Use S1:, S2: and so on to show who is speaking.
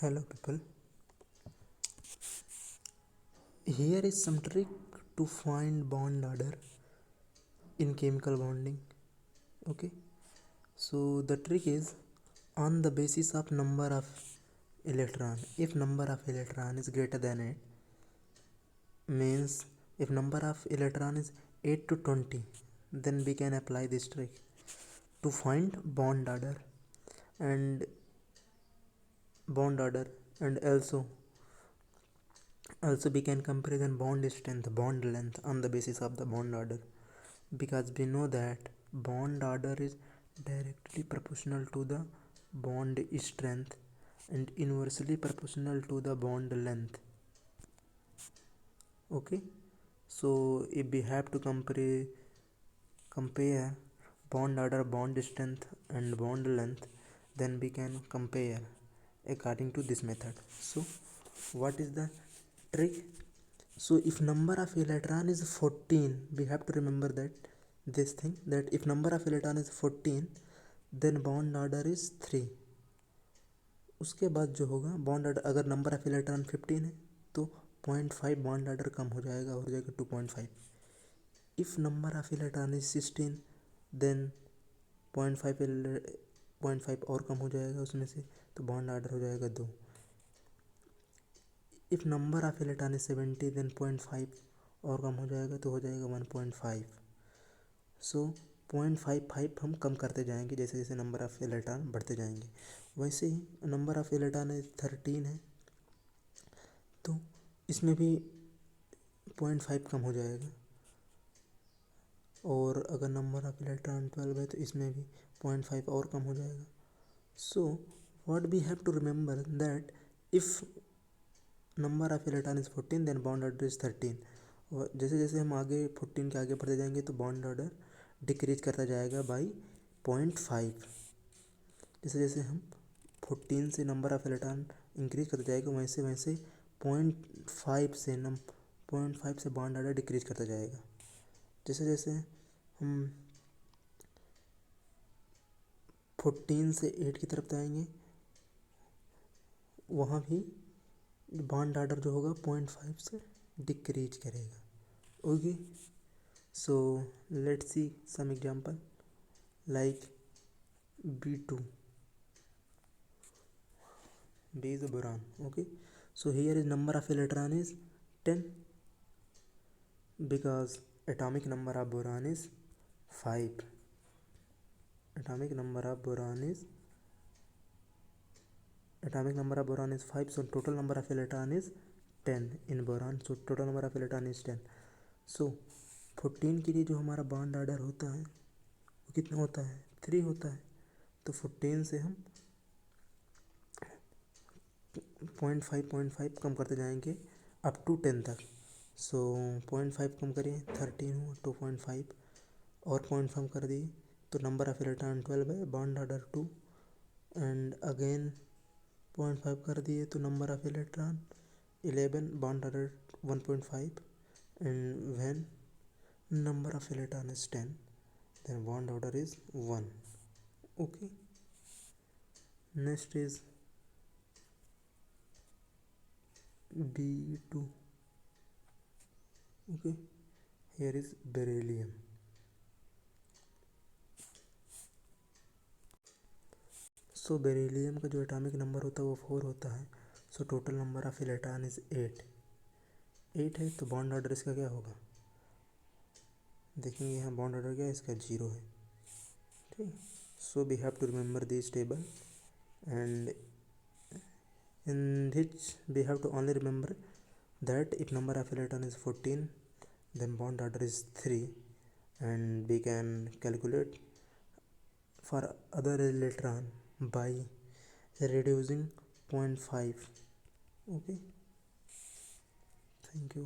S1: Hello people. Here is some trick to find bond order in chemical bonding. Okay. So the trick is on the basis of number of electron. If number of electron is greater than 8, means if number of electron is 8 to 20, then we can apply this trick to find bond order and also we can comparison bond strength, bond length on the basis of the bond order, because we know that bond order is directly proportional to the bond strength and inversely proportional to the bond length. Okay, so if we have to compare bond order, bond strength and bond length, then we can compare according to this method. So what is the trick? So if number of electron is 14, we have to remember that this thing, that if number of electron is 14, then bond order is 3. उसके बाद जो होगा bond order, अगर number of electron 15 है तो 0.5 bond order कम हो जाएगा, हो जाएगा 2.5. If number of electron is 16, then 0.5 और कम हो जाएगा उसमें से, तो बॉन्ड ऑर्डर हो जाएगा 2. If number of electron is 70, then 0.5 और कम हो जाएगा तो हो जाएगा 1.5. सो 0.55 हम कम करते जाएंगे जैसे जैसे नंबर ऑफ इलेक्ट्रॉन बढ़ते जाएंगे. वैसे ही नंबर ऑफ इलेक्ट्रॉन 13 है तो इसमें भी 0.5 कम हो जाएगा. और अगर नंबर ऑफ इलेक्ट्रॉन 12 है तो इसमें भी 0.5 और कम हो जाएगा. So what we have to remember that if number of electron is 14, then bond order is 13. और जैसे जैसे हम आगे 14 के आगे बढ़ते जाएंगे तो बॉन्ड ऑर्डर डिक्रीज करता जाएगा बाई 0.5. जैसे जैसे हम 14 से नंबर ऑफ इलेक्ट्रॉन इंक्रीज करता जाएगा वैसे वैसे 0.5 से बॉन्ड ऑर्डर डिक्रीज करता जाएगा. जैसे जैसे हम 14 से 8 की तरफ जाएंगे वहाँ भी बॉन्ड ऑर्डर जो होगा 0.5 से डिक्रीज करेगा. Okay, so let's see some example like B2. B is a boron. Okay, so here is number of electron is 10 because atomic number of boron is 5. Atomic number of boron is 5, so total number of electron is 10 in boron, so total number of electron is 10. so 14 के लिए जो हमारा bond order होता है वो कितना होता है, 3 होता है. तो 14 से हम 0.5 कम करते जाएंगे अप टू 10 तक. सो 0.5 कम करिए, 13 हुआ, 2.5 और 0.5 कर दिए तो नंबर ऑफ इलेक्ट्रॉन 12 है, बॉन्ड ऑर्डर 2. एंड अगेन 0.5 कर दिए तो number of electron 11, bond order 1.5. And when number of electron is 10, then bond order is 1. Okay, next is B2. Okay, here is beryllium. So beryllium का जो atomic number होता है वो 4 होता है. So total number of electron is 8 है, तो bond order इसका क्या होगा, देखेंगे यहाँ बॉन्ड ऑर्डर क्या है इसका, 0 है. ठीक, so we have to remember this table and in which we have to only remember that if number of electron is 14, then bond order is 3, and we can calculate for other electron by reducing 0.5. Okay, thank you.